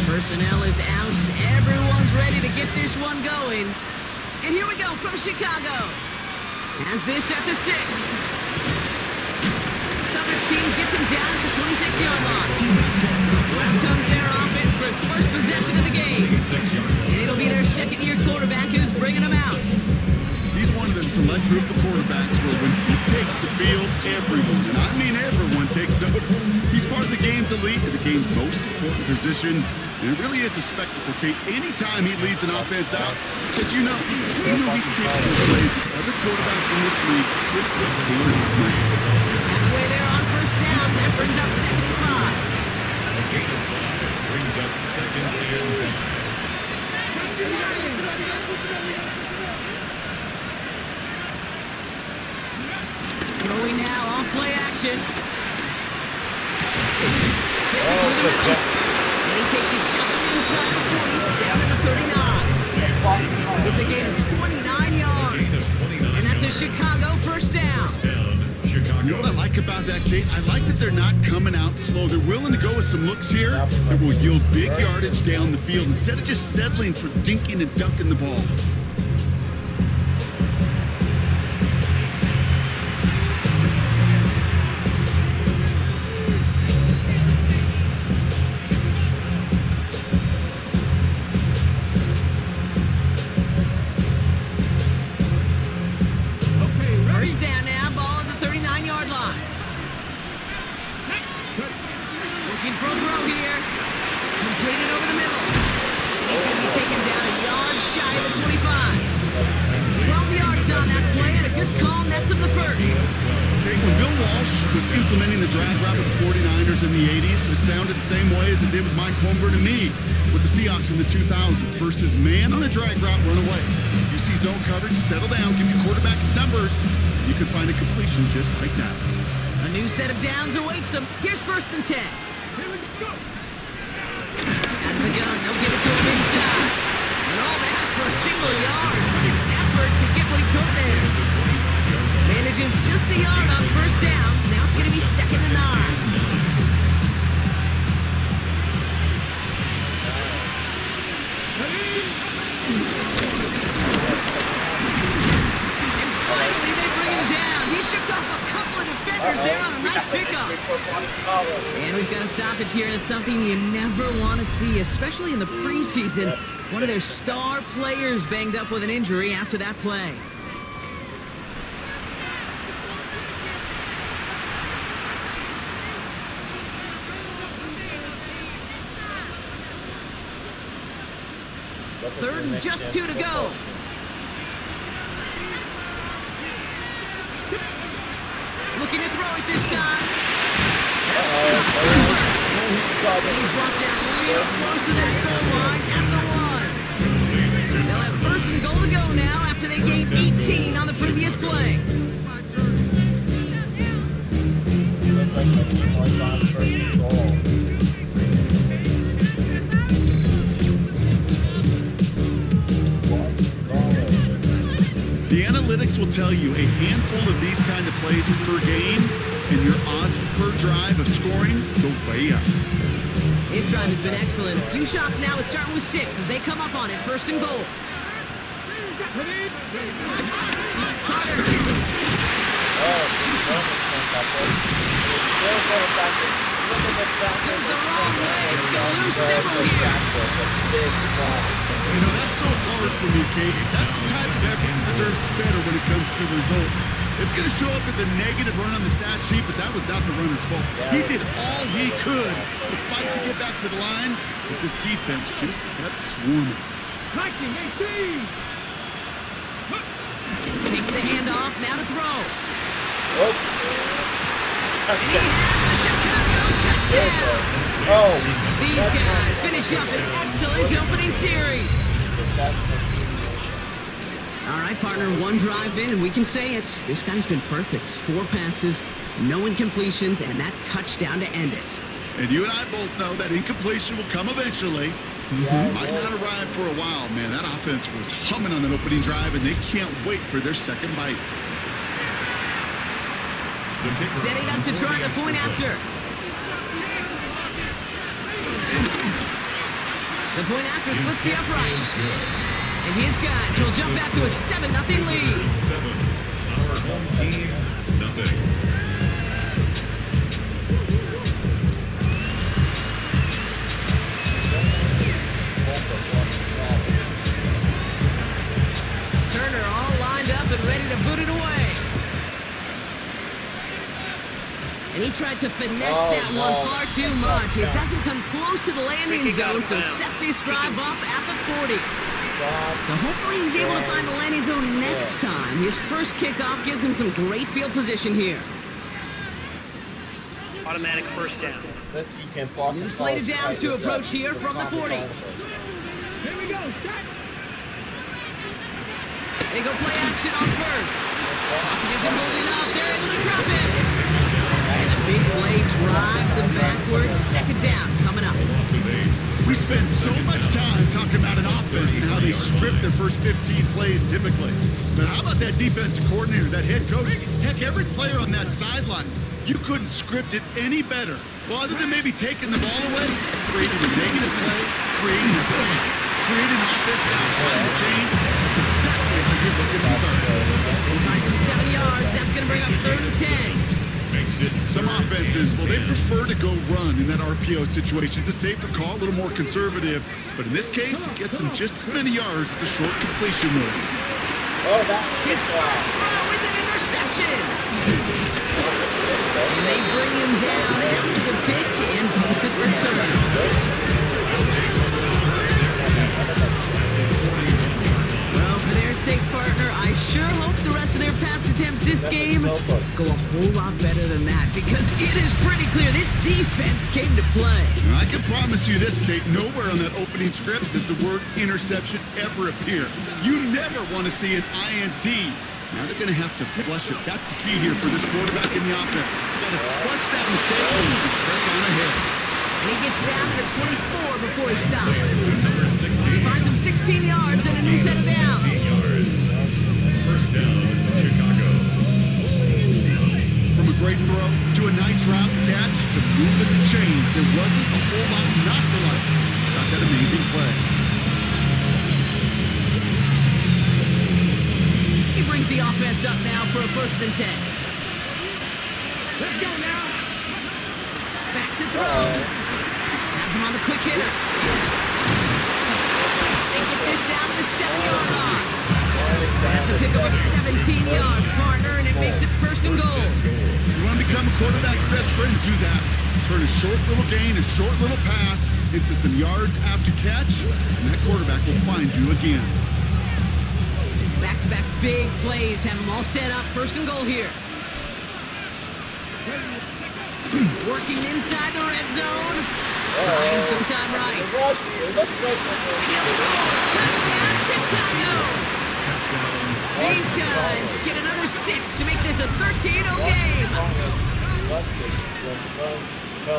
Personnel is out. Everyone's ready to get this one going. And here we go from Chicago. Has this at the 6. Coverage team gets him down at the 26-yard line. Out comes their offense for its first possession of the game. And it'll be their second-year quarterback who's bringing them out. He's one of the select group of quarterbacks where when he takes the field, everyone, and I mean everyone, takes notice. He's part of the game's elite and the game's most important position. And it really is a spectacle, Kate. Anytime he leads an offense out, because you know he's capable of plays that other quarterbacks in this league simply can't make. Halfway there on first down, that brings up 2nd and 5. Brings up 2nd and 5. Throwing now off play action. Fits it through the middle. And he takes it just inside the 40, down to the 39. It's a gain of 29 yards. And that's a Chicago first down. You know what I like about that, Kate? I like that they're not coming out slow. They're willing to go with some looks here that will yield big yardage down the field instead of just settling for dinking and dunking the ball. In the 2000s versus man on a drag route run away. You see zone coverage, settle down, give your quarterback his numbers. You can find a completion just like that. A new set of downs awaits him. Here's 1st and 10. Here we go. Out of the gun, they'll give it to him inside. And all that for a single yard. What an effort to get what he could there. Manages just a yard on first down. Now it's going to be 2nd and 9. There on a nice pickup. And we've got a stoppage here, and it's something you never want to see, especially in the preseason. One of their star players banged up with an injury after that play. Third and just 2 to go. Looking to throw it this time. That's first. And he's brought down real close to that goal line at the 1. They'll have 1st and goal to go now after they gained 18 on the previous play. The analytics will tell you a handful of these kind of plays per game, and your odds per drive of scoring go way up. His drive has been excellent. A few shots now. It's starting with 6 as they come up on it. 1st and goal. Carter. Goes the wrong way. He's going to lose several here. You know, that's so hard for me, Kate. That's the type of effort that deserves better when it comes to results. It's going to show up as a negative run on the stat sheet, but that was not the runner's fault. He did all he could to fight to get back to the line, but this defense just kept swarming. Hiking 18. Takes the handoff, now to throw. Oh. And he has the Chicago touchdown. Oh. These guys finish up an excellent opening series. All right, partner, one drive in, and we can say this guy's been perfect. 4 passes, no incompletions, and that touchdown to end it. And you and I both know that incompletion will come eventually. Might not arrive for a while, man. That offense was humming on that opening drive, and they can't wait for their second bite. Setting up to try the point after. The point after splits the upright. And his guys will jump out to a 7-0 lead. 7. Our home team, nothing. Turner all lined up and ready to boot it away. And he tried to finesse that one far too much. It doesn't come close to the landing zone, so set this drive up at the 40. So hopefully he's able to find the landing zone next time. His first kickoff gives him some great field position here. Automatic first down. Let's see, can Boston New slated downs to approach here from the 40. Here we go. They go play action on first. Pocket isn't holding up. They're able to drop it. And the big play drives them backwards. Second down coming up. We spend so much time talking about an offense and how they script their first 15 plays typically. But how about that defensive coordinator, that head coach? Heck, every player on that sidelines, you couldn't script it any better. Well, other than maybe taking the ball away, creating a negative play, creating a sack, creating an offense down behind the chains. That's exactly how you're looking to start. He finds him 7 yards. That's going to bring up 3rd and 10. Some offenses, well, they prefer to go run in that RPO situation. It's a safer call, a little more conservative. But in this case, it gets him just as many yards as a short completion move. His first throw is an interception. And they bring him down after the pick and decent return. Well, for their sake, partner, I sure hope the rest of their pass attempts this game go a whole lot better than that, because it is pretty clear this defense came to play. Now, I can promise you this, Kate, nowhere on that opening script does the word interception ever appear. You never want to see an INT. Now they're going to have to flush it. That's the key here for this quarterback in the offense. Got to flush that mistake and press on ahead. And he gets down to the 24 before he stops. He finds him 16 yards and a new set of downs. First down, Chicago. From a great throw to a nice route catch to moving the chains, there wasn't a whole lot not to like about that amazing play. He brings the offense up now for a 1st and 10. Let's go now. Back to throw. Has him on the quick hitter. They get this down to the 7-yard line. That's a pickup of 17 yards, partner, and it makes it 1st and goal. You want to become a quarterback's best friend, do that. Turn a short little gain, a short little pass into some yards after catch, and that quarterback will find you again. Back-to-back big plays have them all set up. 1st and goal here. Working inside the red zone. Buying some time right. It looks like He'll score. Touchdown, Chicago. These guys get another 6 to make this a 13-0 game.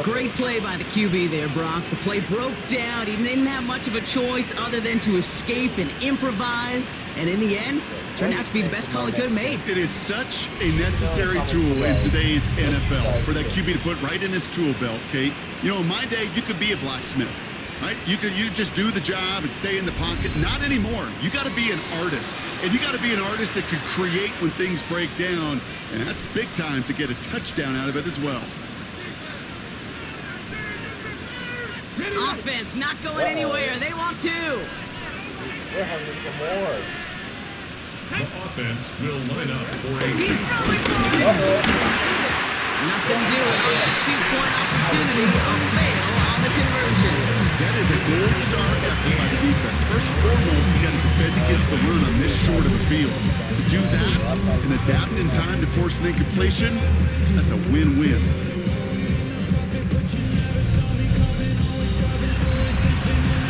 Great play by the QB there, Brock. The play broke down. He didn't have much of a choice other than to escape and improvise. And in the end, turned out to be the best call he could have made. It is such a necessary tool in today's NFL for that QB to put right in his tool belt, Kate. You know, in my day, you could be a blacksmith, right? You just do the job and stay in the pocket. Not anymore. You got to be an artist. And you got to be an artist that could create when things break down. And that's big time to get a touchdown out of it as well. Offense not going anywhere. They want two. We're hungry for more. The offense will line up for a He's throwing for it. Nothing doing on that 2-point opportunity. A fail on the conversion. That is a gold star effort by the defense. First and foremost, you got to defend against the run on this short of the field. To do that and adapt in time to force an incompletion, that's a win-win.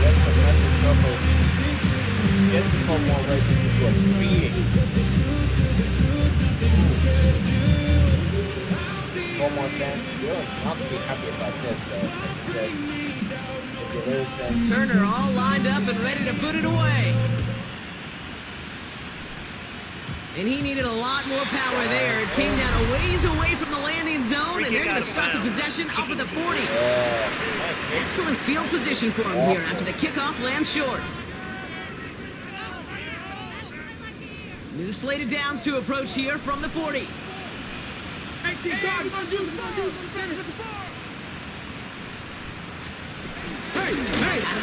Yes, the message trouble. Get people more right than you are beating. One more chance. You're not to be happy about this, so I suggest if you lose, then Turner all lined up and ready to put it away. And he needed a lot more power there. It came down a ways away from the landing zone, and they're going to start the possession up at the 40. Excellent field position for him here after the kickoff lands short. New slated downs to approach here from the 40. Out of the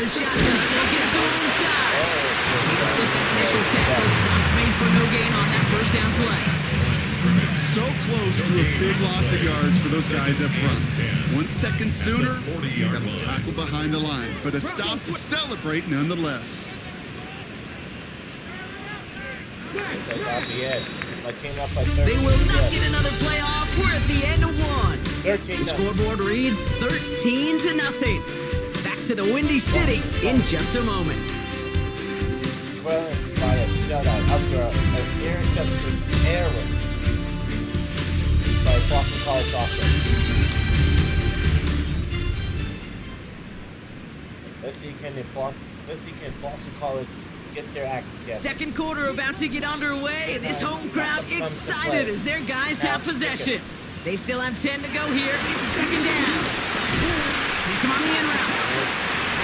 shotgun, they'll get it to him inside. Can't slip that initial tackle. Stops made for no gain on that first down play. So close to a big loss of yards for those guys up front. 1 second sooner, they got a tackle behind the line, but a stop to celebrate nonetheless. take off the edge. I came up by 13. They will not get another playoff. We're at the end of one. 13. The scoreboard reads 13-0. Back to the Windy City in just a moment. 12 by a shutout after an interception error by Boston College offense. Let's see, can Boston College get their act together? Second quarter about to get underway. This home crowd excited as their guys have possession. They still have 10 to go here. It's second down. Gets him on the end route.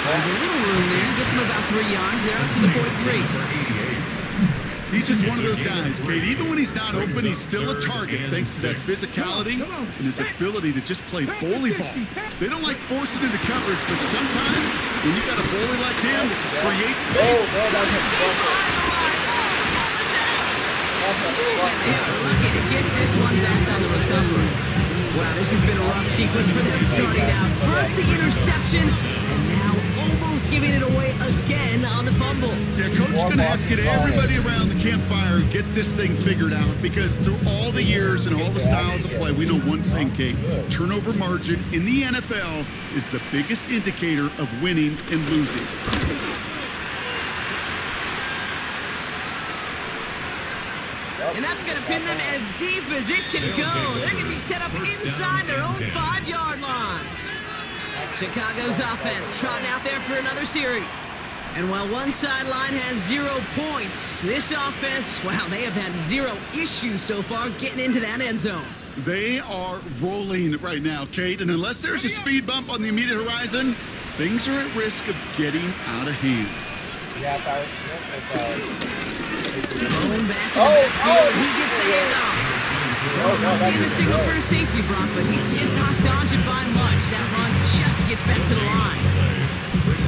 There's a little room there. Gets him about 3 yards. They're up to the 43. He's just one of those guys, Kate. Even when he's not open, he's still a target thanks to that physicality and his ability to just play bully ball. They don't like forcing into coverage, but sometimes when you got a bully like him that can create space. They are lucky to get this one back on the recovery. Wow, this has been a rough sequence for them starting out. First the interception, and now almost giving it away again on the fumble. Yeah, Coach's going to have to get everybody around the campfire and get this thing figured out, because through all the years and all the styles of play, we know one thing, Kate. Turnover margin in the NFL is the biggest indicator of winning and losing. And that's going to pin them as deep as it can go. They're going to be set up inside their own 5-yard line. Chicago's offense trotting out there for another series. And while one sideline has 0 points, this offense, wow, they have had 0 issues so far getting into that end zone. They are rolling right now, Kate, and unless there's a speed bump on the immediate horizon, things are at risk of getting out of hand. Yeah, Barrett Smith is Thrown back in the backfield, and he gets the handoff. Not seeing the signal for a safety, Brock, but he did not dodge it by much. That run just gets back to the line.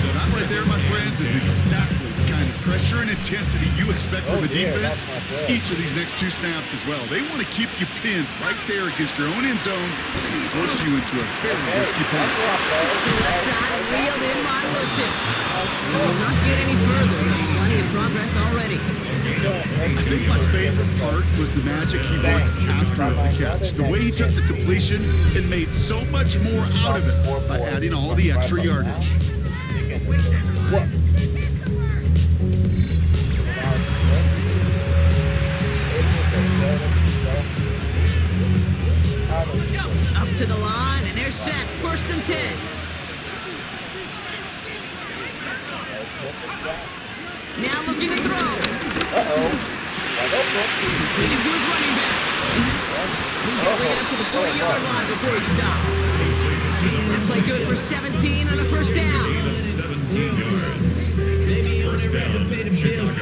So that right there, my friends, is exactly the kind of pressure and intensity you expect from a defense each of these next 2 snaps as well. They want to keep you pinned right there against your own end zone and force you into a very risky punt. To the left side, reeled in by Wilson. We will not get any further, but plenty of progress already. I think my favorite part was the magic he worked after the catch. The way he took the completion and made so much more out of it by adding all the extra yardage. Up to the line, and they're set. 1st and 10. Now looking to throw. Leading to his running back. He's going to bring it up to the 40-yard line before he stops. That play good for 17 on a 1st down. 17 yards. First down, Chicago.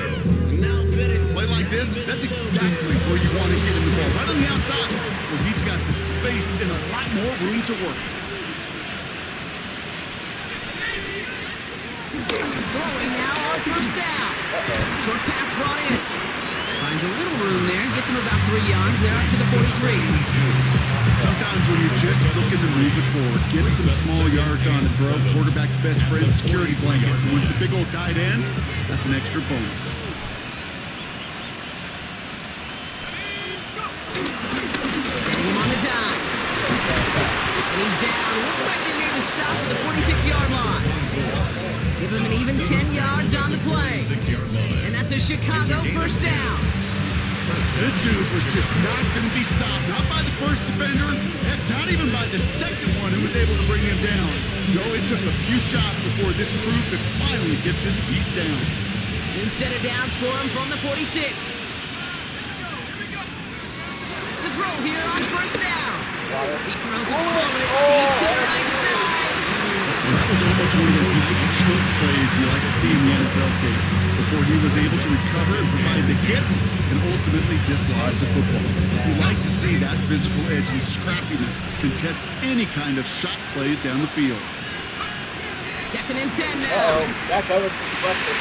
Play like this, that's exactly where you want to get him the ball. Right on the outside, where he's got the space and a lot more room to work. Throwing now on first down. Short pass brought in. Finds a little room there. Gets him about 3 yards. They're up to the 43. Sometimes when you're just looking to move it forward, get some small yards on the throw. Quarterback's best friend, security blanket. When it's a big old tight end, that's an extra bonus. Setting him on the dive. And he's down. Looks like they made the stop at the 46-yard line. Give him an even 10 yards on the play. 6-yard line. And that's a Chicago first down. This dude was just not going to be stopped. Not by the first defender. Heck, not even by the second one who was able to bring him down. No, it took a few shots before this crew could finally get this beast down. New set of downs for him from the 46. To throw here on first down. He throws a bullet deep to the right side. And that was almost one of those nice choke plays you like to see in the NFL game. Before he was able to recover and provide the hit and ultimately dislodge the football. You like to see that physical edge and scrappiness to contest any kind of shot plays down the field. 2nd and 10 now. That guy was busted.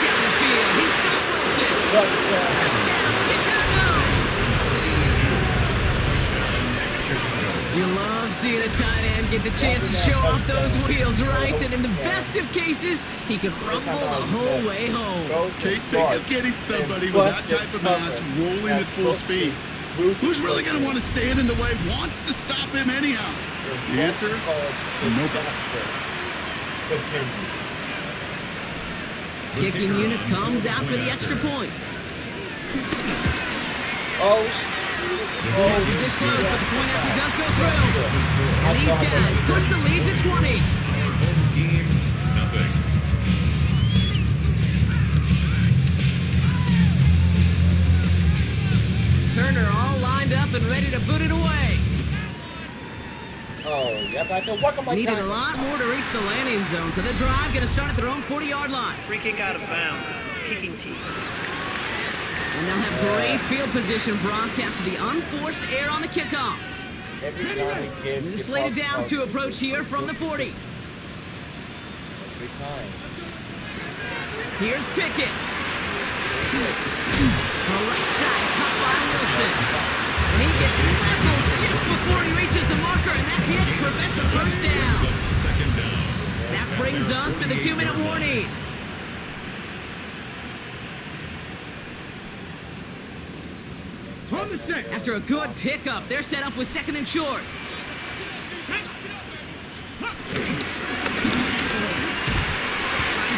Down the field. He's got Wilson. Touchdown, Chicago. You love seeing a tight end get the chance to show off those wheels, right? And in the best of cases, he could rumble the whole way home. Okay, think of getting somebody with that type of mass rolling at full speed. Who's really going to want to stand in the way, wants to stop him anyhow? The answer? Nobody. Kicking unit comes out for the extra point. He's in close, but the point after does go through. And these guys push the lead to 20. Our home team, nothing. Turner all lined up and ready to boot it away. Needed a lot more to reach the landing zone, so the drive going to start at their own 40-yard line. Free kick out of bounds. Kicking team. And they'll have great field position, Brock, after the unforced error on the kickoff. New slated downs to approach here from the 40. Here's Pickett. The right side cut by Wilson. And he gets leveled just before he reaches the marker, and that hit prevents a first down. Second down. That brings us to the 2-minute warning. After a good pickup, they're set up with 2nd and short. Finds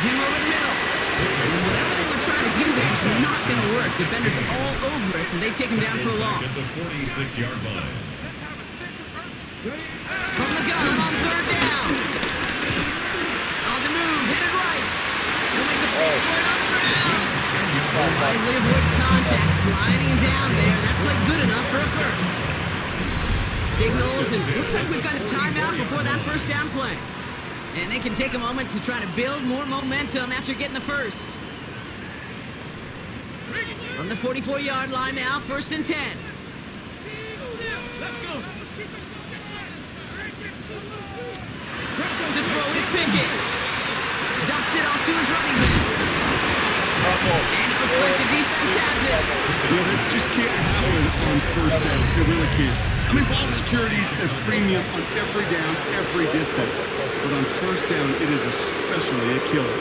him over the middle. And whatever they were trying to do there is not going to work. Defenders all over it, so they take him down for a At loss. the 46-yard line. From the gun on 3rd down. On the move, headed right. He'll make a break for it on the ground. Wisely avoids contact, sliding down there. That played good enough for a first. Signals, and looks like we've got a timeout before that first down play. And they can take a moment to try to build more momentum after getting the first. From the 44-yard line now, 1st and 10. To throw is Pickett. Dumps it off to his running back. And it looks like the defense has it. Yeah, this just can't happen on first down. It really can't. I mean, ball security's a premium on every down, every distance. But on first down, it is especially a killer.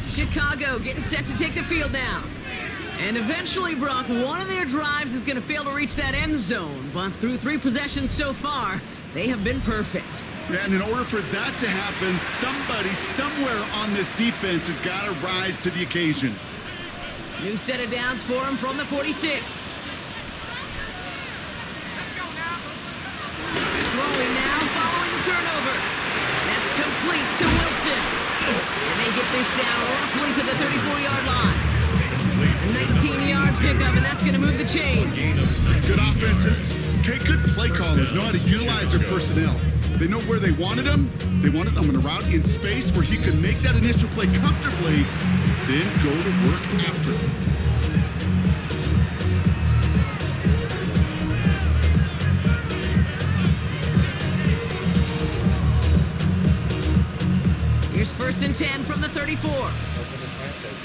Chicago getting set to take the field now. And eventually, Brock, one of their drives is going to fail to reach that end zone. But through 3 possessions so far, they have been perfect. Yeah, and in order for that to happen, somebody somewhere on this defense has got to rise to the occasion. New set of downs for him from the 46. Throwing now, following the turnover. That's complete to Wilson. And they get this down roughly to the 34-yard line. A 19-yard pickup, and that's going to move the chains. Good offenses. Okay, good play callers know how to utilize their personnel. They know where they wanted him. They wanted him on a route in space where he could make that initial play comfortably, then go to work after. Here's 1st and 10 from the 34. Open the franchise.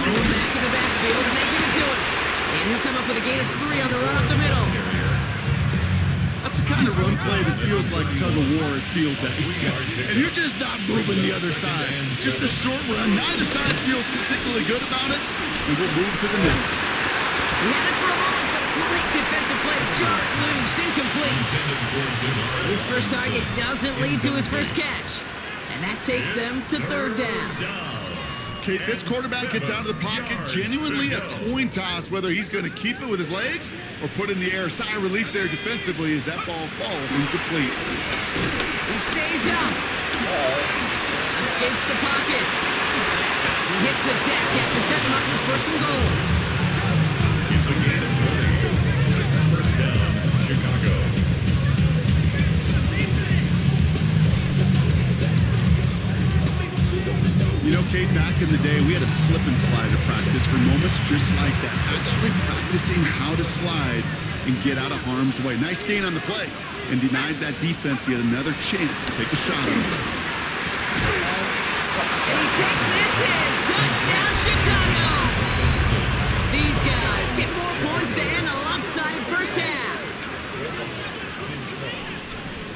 Going back in the backfield, and they give it to him. And he'll come up with a gain of 3 on the run up the middle. That's the kind of run play that feels like tug of war at field day. And you're just not moving the other side. Just a short run. Neither side feels particularly good about it. And we'll move to the next. He had it for a moment, but a great defensive play to jar it loose, incomplete. His first target doesn't lead to his first catch. And that takes them to 3rd down. Kate, this quarterback gets out of the pocket, genuinely a coin toss whether he's going to keep it with his legs or put in the air. Sigh of relief there defensively as that ball falls incomplete. He stays up. Escapes the pocket. He hits the deck after setting him up for 1st and goal. It's a gain of 20. 1st down, Chicago. You know, Kate, back in the day, we had a slip and slide at practice for moments just like that. Actually practicing how to slide and get out of harm's way. Nice gain on the play and denied that defense yet another chance to take a shot on it. And he takes this in. Touchdown, Chicago. These guys get more points to end a lopsided first half.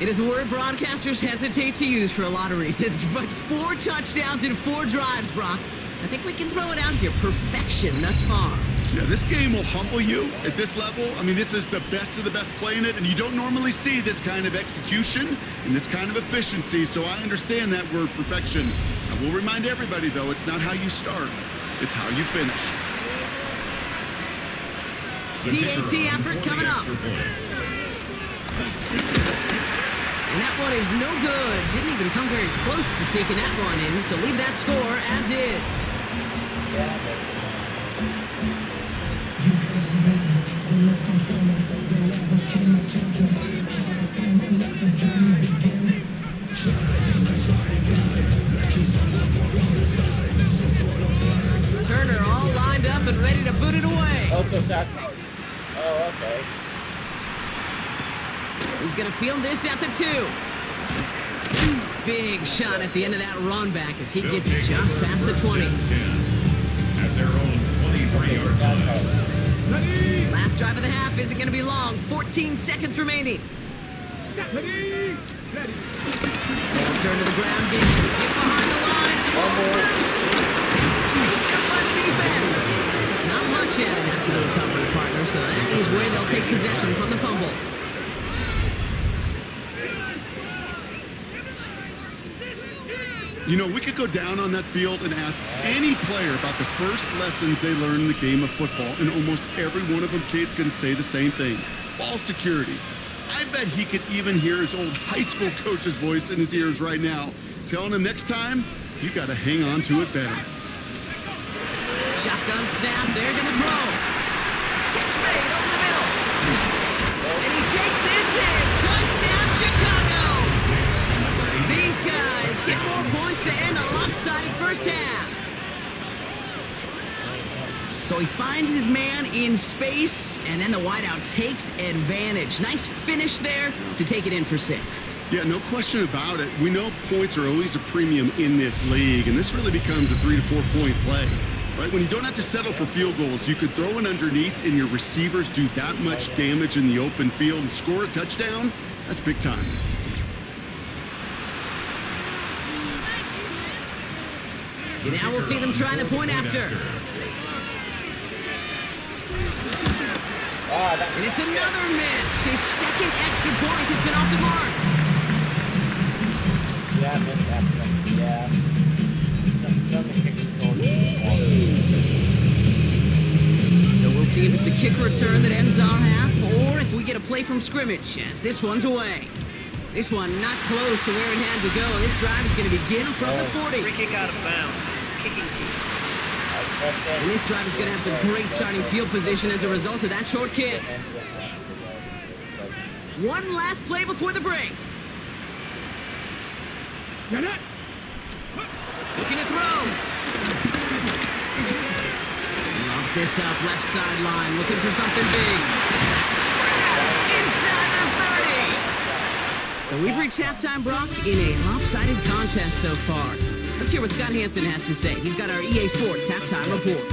It is a word broadcasters hesitate to use for a lot of reasons, but 4 touchdowns in 4 drives, Brock. I think we can throw it out here. Perfection thus far. Yeah, this game will humble you at this level. I mean, this is the best of the best playing it, and you don't normally see this kind of execution and this kind of efficiency, so I understand that word perfection. I will remind everybody, though, it's not how you start, it's how you finish. PAT effort coming up. And that one is no good. Didn't even come very close to sneaking that one in, so leave that score as is. Turner all lined up and ready to boot it away. Oh, so that's... Oh, okay. He's going to field this at the 2. Big shot at the end of that run back as he gets it just past the 20. At their own 23-yard line. Last drive of the half isn't going to be long. 14 seconds remaining. They'll turn to the ground game. Get behind the line. And the ball is loose. Scooped up by the defense. Not much added after the recovery, partner, so that is where they'll take possession from the fumble. You know, we could go down on that field and ask any player about the first lessons they learned in the game of football, and almost every one of them, Kate's going to say the same thing. Ball security. I bet he could even hear his old high school coach's voice in his ears right now, telling him next time, you got to hang on to it better. Shotgun snap, they're going to throw. Catch made over the middle. And he takes this in. Touchdown, Chicago. These guys get more points to end a lopsided first half. So he finds his man in space, and then the wideout takes advantage. Nice finish there to take it in for 6. Yeah, no question about it. We know points are always a premium in this league, and this really becomes a 3 to 4 point play. Right? When you don't have to settle for field goals, you could throw it underneath and your receivers do that much damage in the open field and score a touchdown. That's big time. Now we'll see them try the point after. And it's another miss. His second extra point has been off the mark. Yeah, I missed that. Yeah. Some kick control. So we'll see if it's a kick return that ends our half, or if we get a play from scrimmage, as this one's away. This one not close to where it had to go. This drive is going to begin from the 40. Free kick out of bounds. Kicking team. And this drive is going to have some great starting field position as a result of that short kick. One last play before the break. Looking to throw. Lobs this up left sideline, looking for something big. That's grabbed inside the 30. So So we've reached halftime, Brock, in a lopsided contest so far. Let's hear what Scott Hansen has to say. He's got our EA Sports halftime report.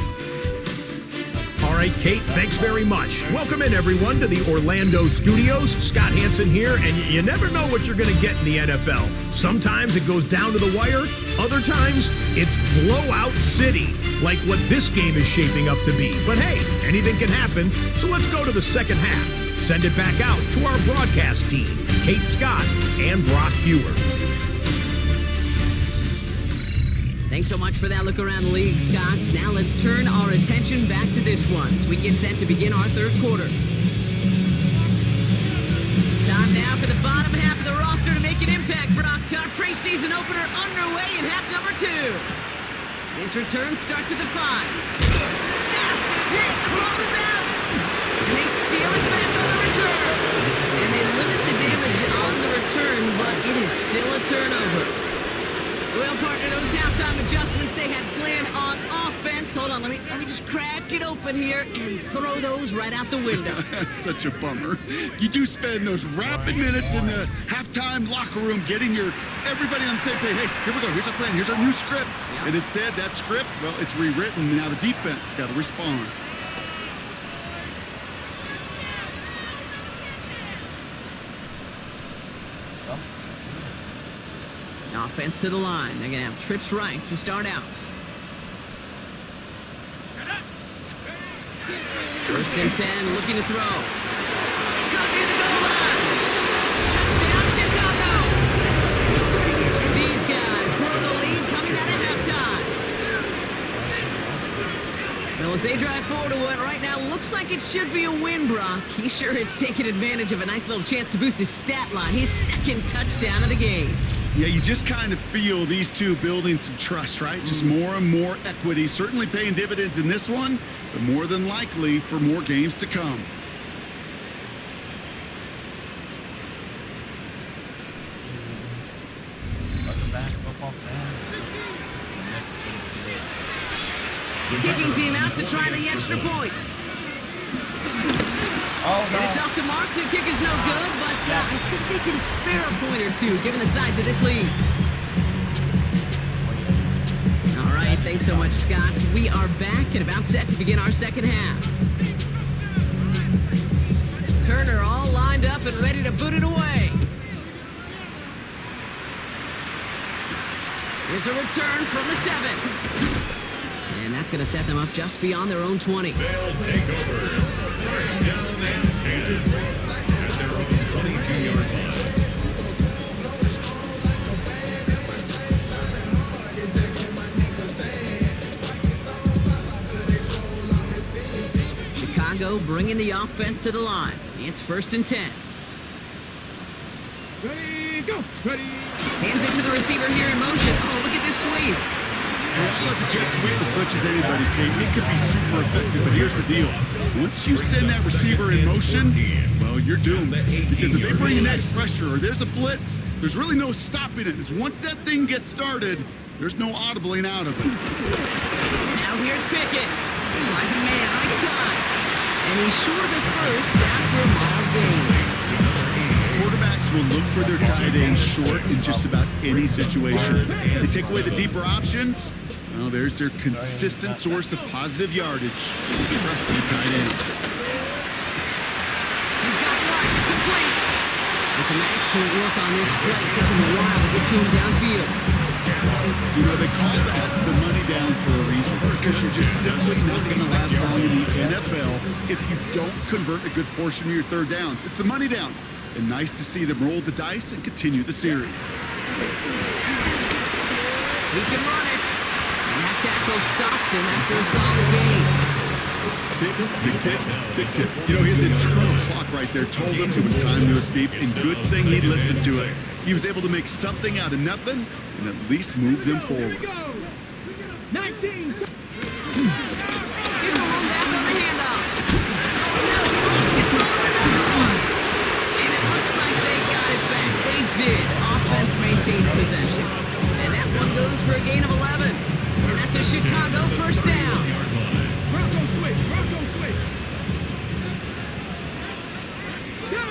All right, Kate, thanks very much. Welcome in, everyone, to the Orlando studios. Scott Hansen here, and you never know what you're going to get in the NFL. Sometimes it goes down to the wire. Other times, it's blowout city, like what this game is shaping up to be. But hey, anything can happen, so let's go to the second half. Send it back out to our broadcast team, Kate Scott and Brock Hewer. Thanks so much for that look around the league, Scott. Now let's turn our attention back to this one as we get set to begin our third quarter. Time now for the bottom half of the roster to make an impact. Brock, our preseason opener underway in half number 2. This return starts at the 5. Massive hit, the ball is out! And they steal it back on the return. And they limit the damage on the return, but it is still a turnover. Well, partner, those halftime adjustments they had planned on offense. Hold on, let me just crack it open here and throw those right out the window. That's such a bummer. You do spend those rapid minutes in the halftime locker room getting everybody on the same page. Hey, here we go. Here's our plan. Here's our new script. Yeah. And instead, that script, well, it's rewritten. Now the defense got to respond. Offense to the line. They're going to have trips right to start out. First and 10, looking to throw. Cut near the goal line. Touchdown, Chicago. These guys grow the lead coming out of halftime. Well, as they drive forward to what right now looks like it should be a win, Brock. He sure has taken advantage of a nice little chance to boost his stat line. His second touchdown of the game. Yeah, you just kind of feel these two building some trust, right? Just more and more equity, certainly paying dividends in this one, but more than likely for more games to come. Welcome back, football fans. Kicking team out to try the extra point. Oh, no. And it's off the mark. The kick is no good, but I think they can spare a point or two, given the size of this lead. All right, thanks so much, Scott. We are back and about set to begin our second half. Turner all lined up and ready to boot it away. Here's a return from the 7. And that's going to set them up just beyond their own 20. They'll take over. First down and 10 at their own 22-yard line. Chicago bringing the offense to the line. It's first and 10. Ready, go. Ready. Hands it to the receiver here in motion. Oh, look at this sweep. I love the jet sweep as much as anybody, Kate. It could be super effective, but here's the deal. Once you send that receiver in motion, well, you're doomed. Because if they bring an edge pressure or there's a blitz, there's really no stopping it. Once that thing gets started, there's no audibling out of it. Now here's Pickett. Finds a man right side. And he's short of the first after a mile gain. Quarterbacks will look for their tight end short in just about any situation. They take away the deeper options. Well, there's their consistent source of positive yardage. Trusty tight end. He's got one. Complete. And some excellent work on this play. It takes him a while to get to him downfield. You know, they call that the money down for a reason, because you're just simply not going to last long in the NFL if you don't convert a good portion of your third downs. It's the money down. And nice to see them roll the dice and continue the series. He can run it. And that tackle stops him after a solid gain. Tick, tick, tick, tick, tick. You know, his internal clock right there told him it was time to escape, and good thing he listened to it. He was able to make something out of nothing and at least move them forward. 19. Here's a long back on the handoff. Oh, no, he lost control of another one. And it looks like they got it back. They did. Offense maintains possession. And that one goes for a gain of 11. And that's a Chicago first down. Bronco switch. Bronco switch. Go.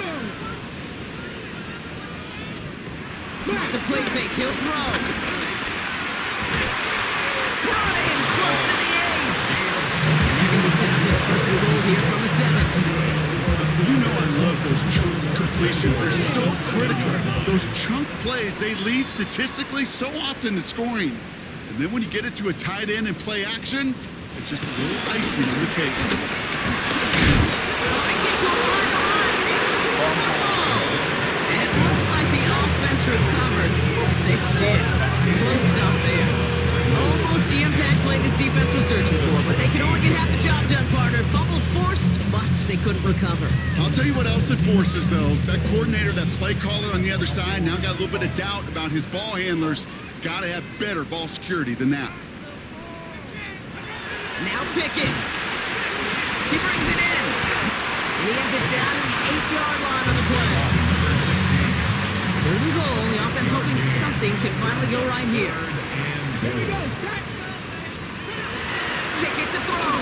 The play fake, he'll throw. Brought in close to the 8. And they're going to be set up here first and goal here from the 7. You know I love those chunk completions. They're so critical. Those chunk plays, they lead statistically so often to scoring. And then when you get it to a tight end and play action, it's just a little icing on the cake. They get to a line, and he loses the football. And it looks like the offense recovered. They did. Close stuff there. Almost the impact play this defense was searching for, but they could only get half the job done, partner. Fumble forced, but they couldn't recover. I'll tell you what else it forces, though. That coordinator, that play caller on the other side, now got a little bit of doubt about his ball handlers. Got to have better ball security than that. Now Pickett. He brings it in. And he has it down to the 8-yard line on the play. 3rd and goal. The offense hoping something could finally go right here. Pickett to throw.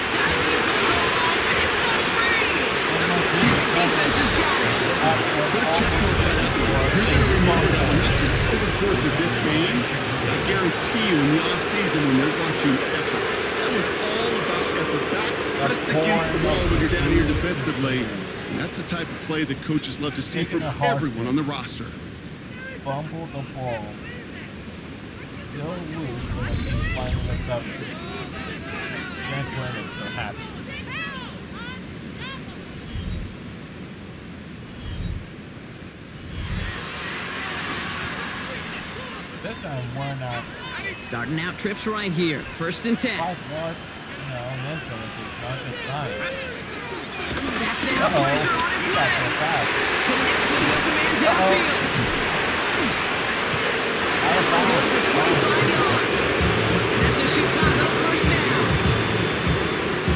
Diving for the goal line, and it's not free. And the defense has got it. Put a check mark right out there. You're going to remember that, not just over the course of this game. I guarantee you in the offseason when you're watching effort, that was all about effort. Backs pressed against the wall when you're down here defensively. And that's the type of play that coaches love to see from everyone on the roster. Fumble the ball. Still lose when the team finally recovers. Grant Leonard so happy. This time we're not Starting out trips right here. 1st and 10. 5 yards, and then so which is not a good sign. Back now, pressure on its way. Connects with the open man downfield. Goes for 25 yards. And that's a Chicago first down.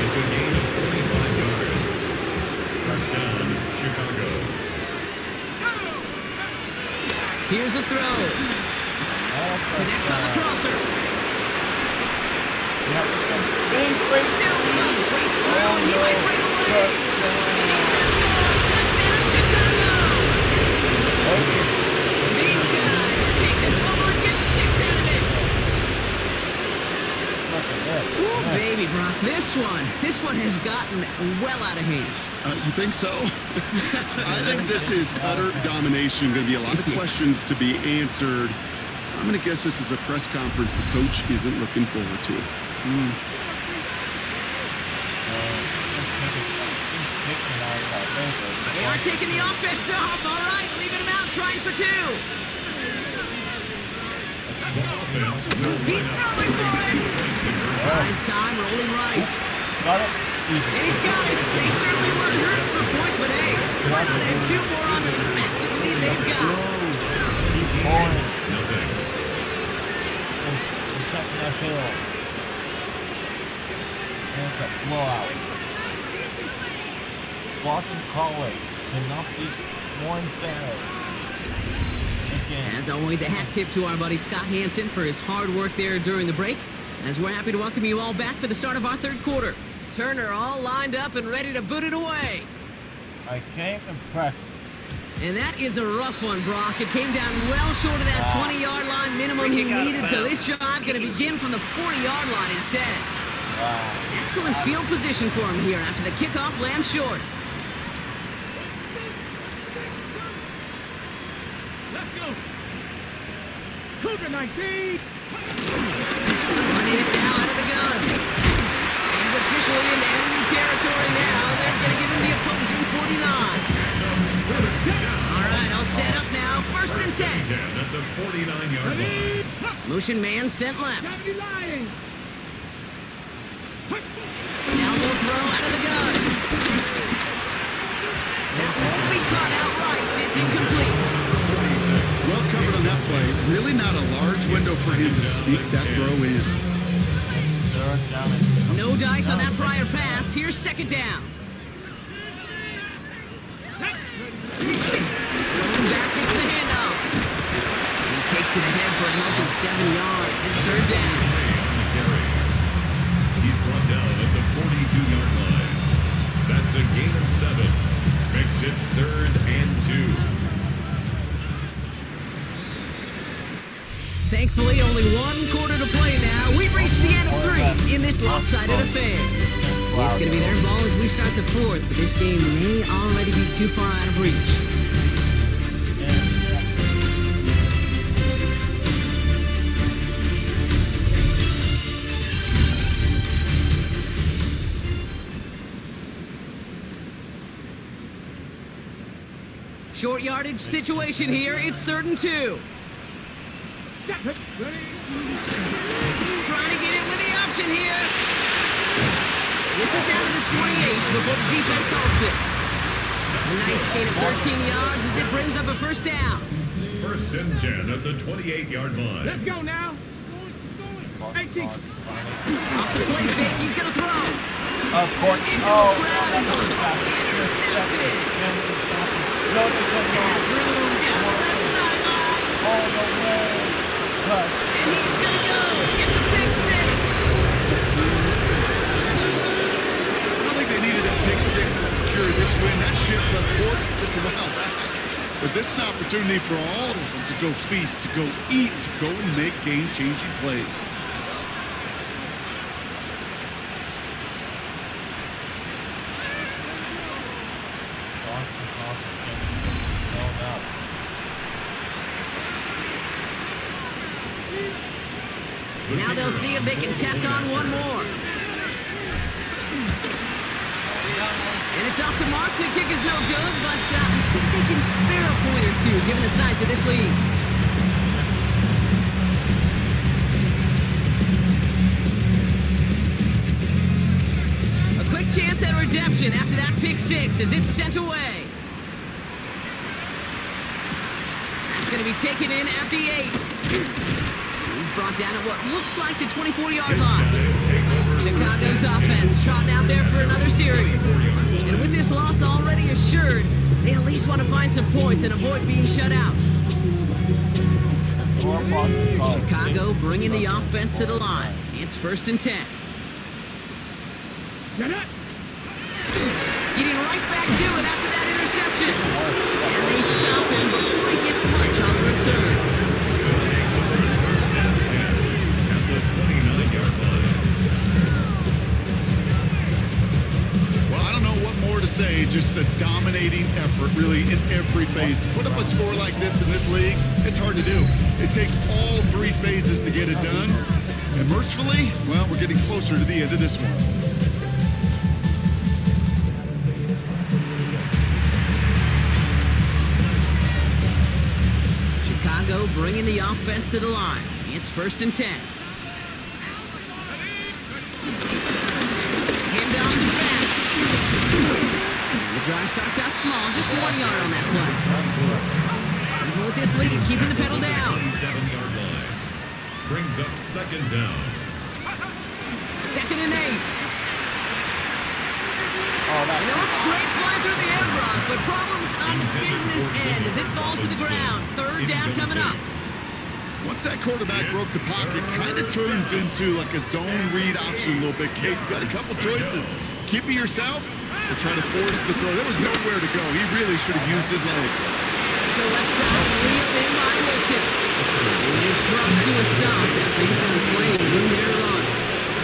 It's a gain of 45 yards. First down, Chicago. Here's the throw. Connects on the crosser. Still fun. Breaks through, and he might break away. And he's going to score. Touchdown, Chicago. These guys take the football and get 6 out of it. Ooh, baby, Brock. This one has gotten well out of hand. You think so? I think this is utter domination. Going to be a lot of questions to be answered. I'm going to guess this is a press conference the coach isn't looking forward to. They are taking the offense off. All right, leaving him out, trying for 2. He's throwing for it. Nice time, rolling right. Got it. Easy. And he's got it. They certainly weren't hurt for points, but hey, why not add 2 more onto the massive lead they've got? He's boring. And checking that hill. And it's a blowout. Boston College cannot be more embarrassed. Again. As always, a hat tip to our buddy Scott Hansen for his hard work there during the break, as we're happy to welcome you all back for the start of our 3rd quarter. Turner all lined up and ready to boot it away. I came impressed. And that is a rough one, Brock. It came down well short of that 20-yard line minimum he needed, so this drive going to begin from the 40-yard line instead. Wow. Excellent field position for him here after the kickoff lands short. Let's go. Cougar 19. Running it now out of the gun. He's officially in enemy territory now. They're going to give him the opposing 49. All right, all set up now. 1st and 10. At the 49-yard line. Motion man sent left. Can't be lying. Now they'll throw out of the gun. That won't be caught outright. It's incomplete. Well covered on that play. Really not a large window for him to sneak that throw in. No dice on that prior pass. Here's 2nd down. Going back, it's the handoff. He takes it ahead for a healthy 7 yards. It's 3rd down. He's brought down at the 42-yard line. That's a gain of 7. Makes it 3rd and 2. Thankfully, only one quarter to play now. We've reached the end of 3 in this lopsided affair. It's going to be their ball as we start the 4th, but this game may already be too far out of reach. Short yardage situation here. It's 3rd and 2. Trying to get it with the option here. This is down to the 28 before the defense halts it. A nice gain of 13 yards as it brings up a first down. 1st and 10 at the 28-yard line. Let's go now. 18. Off the play fake, he's going to throw. Of course. Into Oh, the crowd and intercepted. No, they couldn't. Has room down the left sideline. Oh, no way. Touch. And he's going to go. It's a pick 6. I don't think they needed that pick 6 to secure this win. That ship left port just a while back. But this is an opportunity for all of them to go feast, to go eat, to go and make game-changing plays. Now they'll see if they can tack on one more. And it's off the mark. The kick is no good, but I think they can spare a point or two given the size of this lead. A quick chance at redemption after that pick 6 as it's sent away. That's going to be taken in at the 8. He's brought down at what looks like the 24-yard line. Chicago's offense trotting out there for another series. And with this loss already assured, they at least want to find some points and avoid being shut out. Chicago bringing the offense to the line. It's 1st and 10. Getting right back to it after that interception. And they stop him before he gets much on the return. The 29-yard line. Well, I don't know what more to say. Just a dominating effort, really, in every phase. To put up a score like this in this league, it's hard to do. It takes all 3 phases to get it done. And mercifully, well, we're getting closer to the end of this one. Chicago bringing the offense to the line. It's 1st and 10. Handoff to the back. The drive starts out small, just 1 yard on that play. Even with this lead, keeping the pedal down. 7-yard line. Brings up 2nd down. 2nd and 8. Oh, And it looks great flying through the air, Brock, but problems on the business end as it falls to the ground. 3rd down coming up. Once that quarterback broke the pocket, kind of turns into like a zone read option a little bit. Kate, you've got a couple choices. Keep it yourself or try to force the throw. There was nowhere to go. He really should have used his legs. The left side, reeled in by Wilson. And he is brought to a stop after he found plenty of room there to run.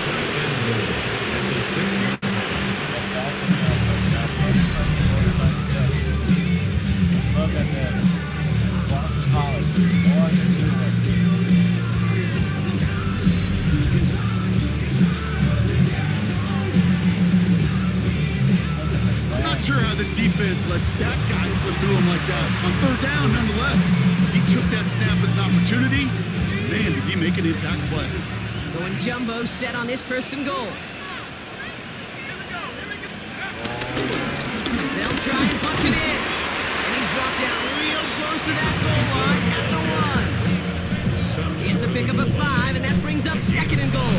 1st and goal at the 6-yard line. Look at this. Boston College. More than do it. I'm not sure how this defense let that guy slip through him like that. On 3rd down, nonetheless, he took that snap as an opportunity. Man, did he make an impact play. Going jumbo set on this 1st and goal. They'll try and punch it in. And he's brought down real close to that goal line at the 1. It's a pickup of 5, and that brings up 2nd and goal.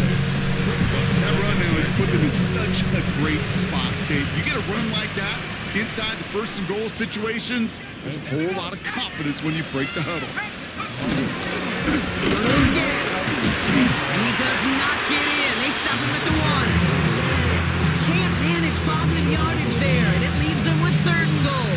That run now has put them in such a great spot, Kate. You get a run like that inside the 1st and goal situations, there's a whole lot of confidence when you break the huddle. Again. And he does not get in. They stop him at the 1. Can't manage positive yardage there, and it leaves them with 3rd and goal.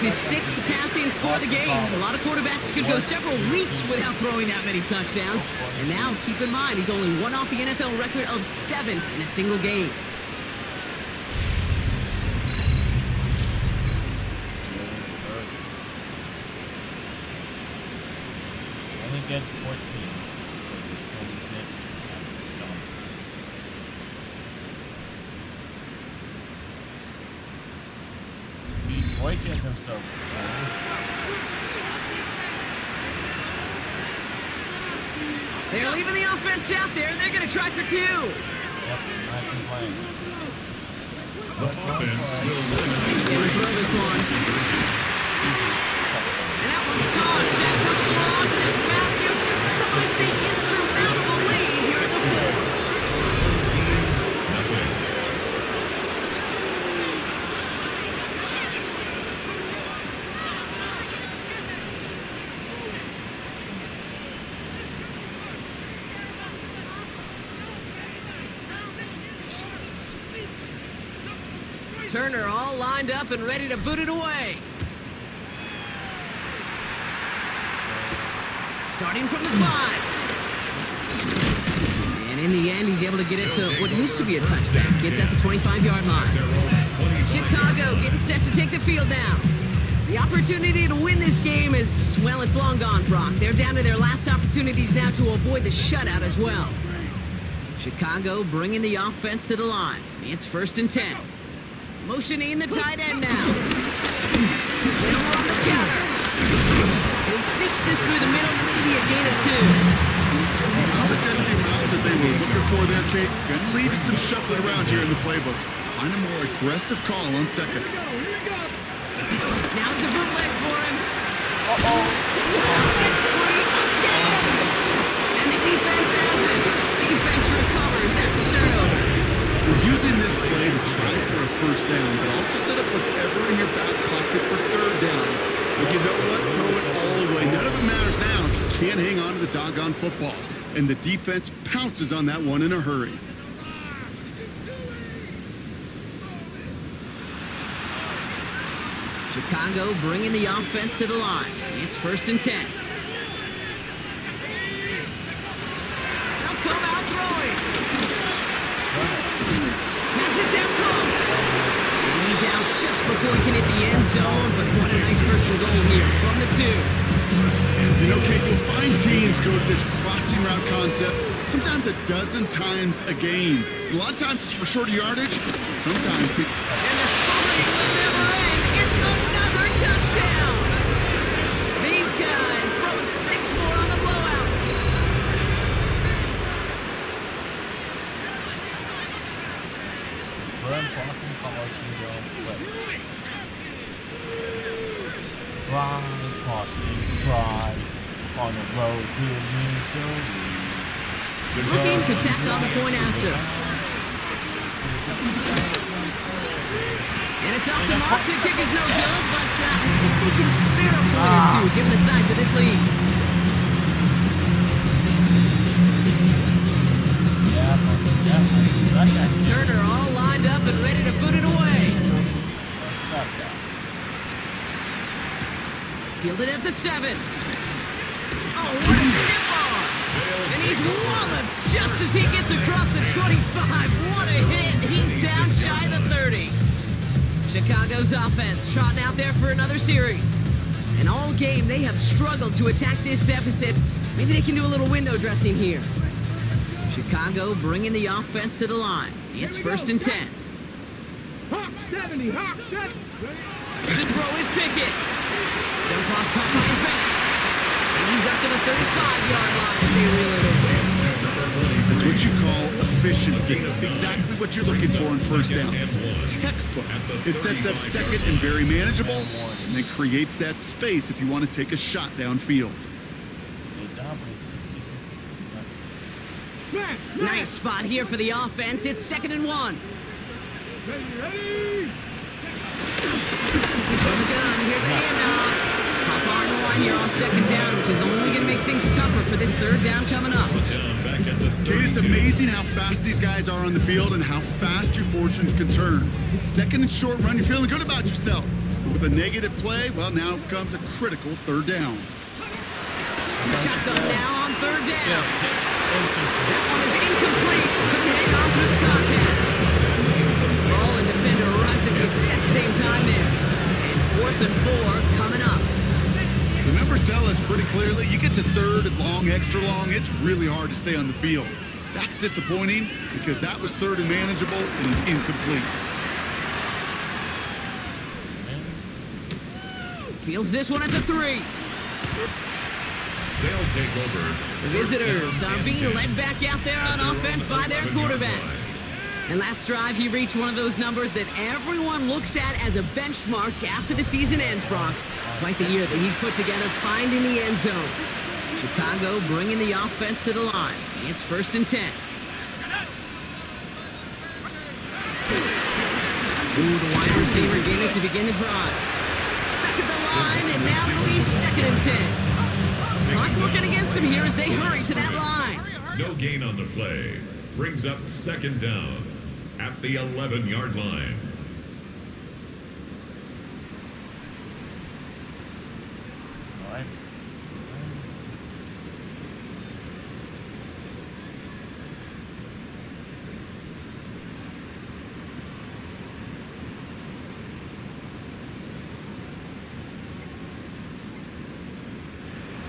his 6th passing score of the game. A lot of quarterbacks could go several weeks without throwing that many touchdowns. And now, keep in mind, he's only one off the NFL record of 7 in a single game. Only gets 14. Detroit gets himself. They're leaving the offense out there, and they're going to try for 2. Yep, not complaining. The offense will He's win. going to throw this one. And that one's caught. That comes along to this massive, some might say insurmountable lead here at the 4. Turner all lined up and ready to boot it away. Starting from the 5. And in the end, he's able to get it to what used to be a touchback. Gets at the 25-yard line. Chicago getting set to take the field now. The opportunity to win this game is, well, it's long gone, Brock. They're down to their last opportunities now to avoid the shutout as well. Chicago bringing the offense to the line. It's 1st and 10. Motioning the tight end now. They're on the counter. He sneaks this through the middle, maybe a gain of 2. Now that that's the amount that they were looking for there, Kate, gonna lead to some shuffling around here in the playbook. Find a more aggressive call on 2nd. Now it's a bootleg for him. It's free again. And the defense has it. Defense recovers. That's a turnover. We're using this play to try for a 1st down, but also set up whatever in your back pocket for 3rd down. But you know what? Throw it all away. None of it matters now if you can't hang on to the doggone football. And the defense pounces on that one in a hurry. Chicago bringing the offense to the line. It's 1st and 10. They'll come out throwing. Has it down close. And he's out just before he can hit the end zone. But what a nice 1st and goal here from the 2. You know, Kate, you'll find teams go to this crossing route concept sometimes a dozen times a game. A lot of times it's for shorter yardage. Sometimes And the scoring will never end. It's another touchdown. These guys throwing 6 more on the blowout. Run, crossing, policy, don't play. Drive, crossing, drive. On the road to Missouri. Looking to tack on the point after. And it's off the mark. The kick is no good, but I think they can spare a point or 2 given the size of this lead. Turner all lined up and ready to put it away. Fielded at the 7. Oh, what a stiff arm! And he's walloped just as he gets across the 25. What a hit! He's down shy of the 30. Chicago's offense trotting out there for another series. And all game, they have struggled to attack this deficit. Maybe they can do a little window dressing here. Chicago bringing the offense to the line. It's 1st and 10. Hawk 70, Hawk 70. This throw is Pickett. Dump off caught by his back. And he's up to the 35-yard line as they reel it over. It's what you call efficiency. Exactly what you're looking for on 1st down. Textbook. It sets up 2nd and very manageable, and then creates that space if you want to take a shot downfield. Nice spot here for the offense. It's 2nd and 1. Ready. From the gun, here's a handoff. Hop on the line here on 2nd down, which is only going to make things tougher for this 3rd down coming up. Kate, it's amazing how fast these guys are on the field and how fast your fortunes can turn. 2nd and short run, you're feeling good about yourself. With a negative play, well, now comes a critical third down. Shotgun now on third down. That one is incomplete. Couldn't hang on through the contact. Ball and defender arrived at the exact same time there. And 4th and 4 coming up. The numbers tell us pretty clearly, you get to third and long, extra long, it's really hard to stay on the field. That's disappointing because that was third and manageable and incomplete. Fields this one at the 3. They'll take over. The visitors are being led back out there on offense by their quarterback. And last drive, he reached one of those numbers that everyone looks at as a benchmark after the season ends, Brock. Quite the year that he's put together finding the end zone. Chicago bringing the offense to the line. It's 1st and 10. Ooh, the wide receiver getting to begin the drive. Stuck at the line, and now it'll be 2nd and 10. Clock working against him here as they hurry to that line. No gain on the play. Brings up 2nd down at the 11-yard line. All right.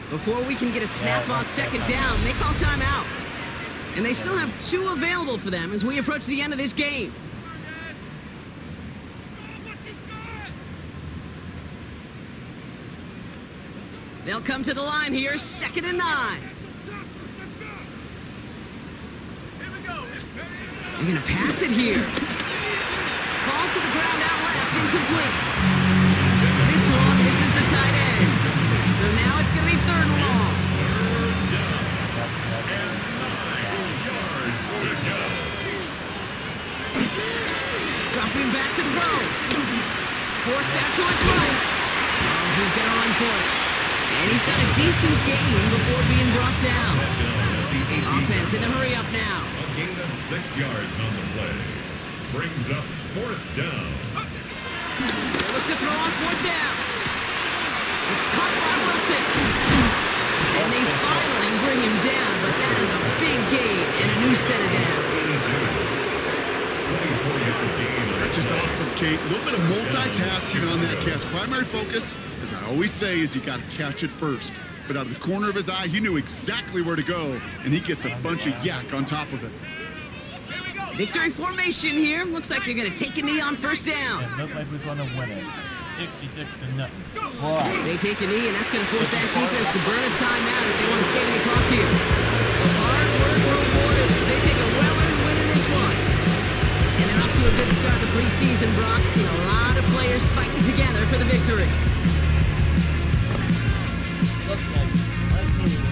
Before we can get a snap on 2nd down, they call timeout. And they still have 2 available for them as we approach the end of this game. They'll come to the line here, 2nd and 9. They're going to pass it here. Falls to the ground out left, incomplete. This one misses the tight end. So now it's going to be 3rd and long. Dropping back to throw. Forced out to his right. Oh, he's going to run for it. And he's got a decent gain before being brought down. Offense in the hurry up now. A gain of 6 yards on the play. Brings up 4th down. They look to throw on 4th down. It's caught by Wilson. And they finally bring him down, but that is a big gain and a new set of down. 24-yard gain. That's just awesome, Kate. A little bit of multitasking on that catch. Primary focus, as I always say, is you got to catch it first. But out of the corner of his eye, he knew exactly where to go, and he gets a bunch of yak on top of it. Victory formation here. Looks like they're going to take a knee on 1st down. It looked like we're going to win it. 66 to nothing. Boy. They take a knee, and that's going to force that defense to burn a timeout if they want to save any clock here. So hard work rewarded as they take a well-earned win in this one. And they're off to a good start the preseason, Brock. Seen a lot of players fighting together for the victory.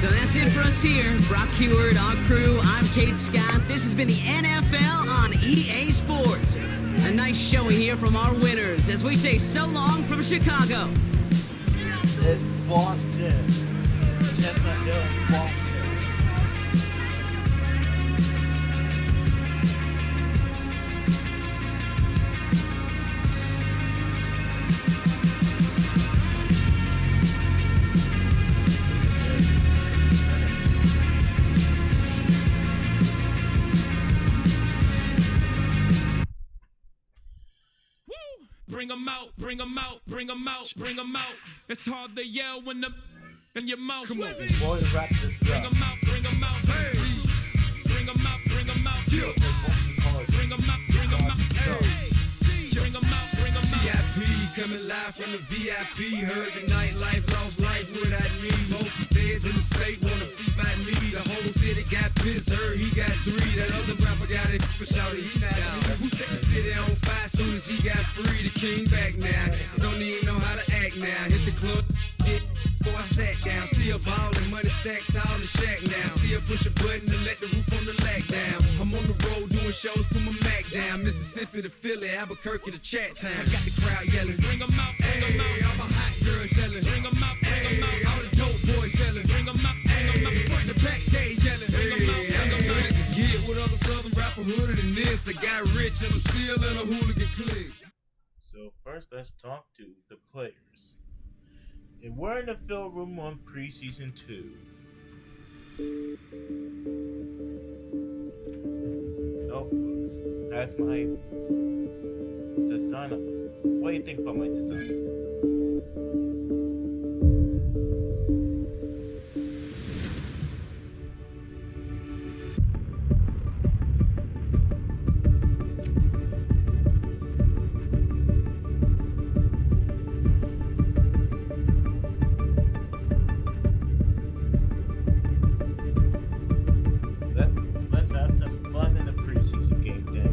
So that's it for us here. Brock Huard, our crew, I'm Kate Scott. This has been the NFL on EA Sports. A nice showing here from our winners as we say so long from Chicago. It's Boston. Chestnut Hill, Boston. Bring 'em out, bring 'em out, bring 'em out, bring 'em out. It's hard to yell when the in your mouth. Come on, boy, wrap this Bring up. 'em out, bring 'em out. Hey. Bring 'em out, bring 'em out. Bring 'em out, bring 'em out. Hey. Bring 'em out, bring 'em out. VIP coming live from the VIP. Heard the nightlife, lost life without me. Most feds in the state wanna see by me. The whole city got pissed, heard he got 3. That other rapper got it, but shouted he not out. Who set the city on fire soon as he got free? The king back now, don't even know how to act now. Hit the club, before I sat down. Still ballin', money stacked tall in the shack now. Still push a button to let the roof on the lag down. I'm on the road doing shows, put my Mac down. Mississippi to Philly, Albuquerque to Chat Town. I got the crowd yelling, Bring 'em out, bring 'em out. all my hot girls yelling, Bring 'em out, bring 'em out. all the dope boys yelling, Bring 'em out, bring 'em out. front the back gate yelling, Bring 'em out, bring 'em out. Get with other southern rapper hooded than this. I got rich and I'm still in a hooligan clique. So first. first, let's talk to the players. And we're in the film room on preseason 2. Oh, that's my design. What do you think about my design? Let's have some fun in the preseason game day.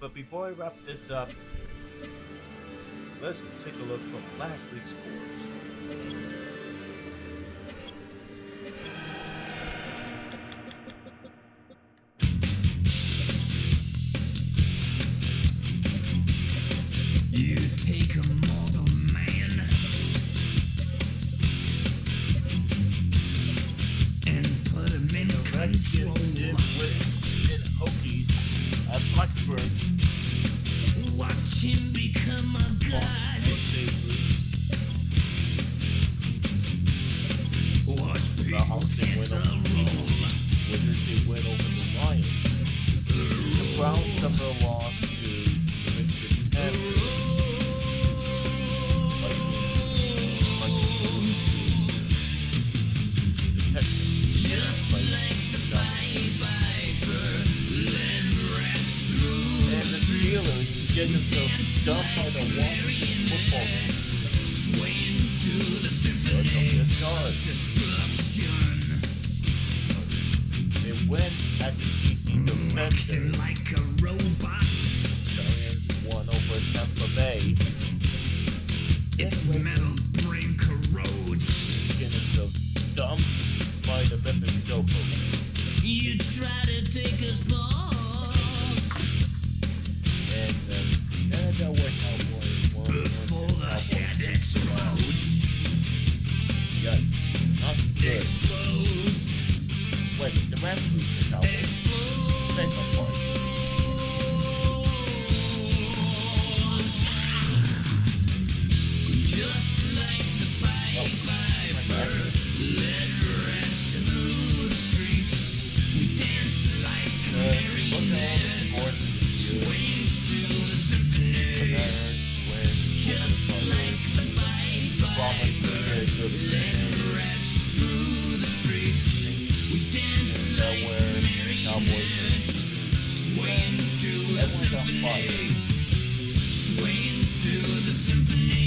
But before I wrap this up, let's take a look from last week's scores. You take a mortal man and put him in control. Did win in Hokies at Blacksburg. Watch him become a god. Watch people's heads roll. Wizards did win over the Lions. The Browns suffer a loss to the Richmond Panthers. The Texans. Just like the Viper, let rest through. And the Steelers get themselves stumped by the Washington football team. Swaying to the symphony of destruction. They went at the DC Acting Defenders. like a robot. Giants won over Tampa Bay. Its metal brain corrodes. Get themselves stumped by the Memphis Showboats. You try to take us balls And Delaware Cowboys won before the head explodes. Yikes. Not good. Explodes. Wait, the Rams lose the Cowboys. Explodes. Beg my pardon. Just like the Viper, let rest through the streets. We dance like marionettes, swing to the symphony. Just like the Viper, let rest through the streets. We dance like marionettes, swing to the symphony. Swing to the symphony.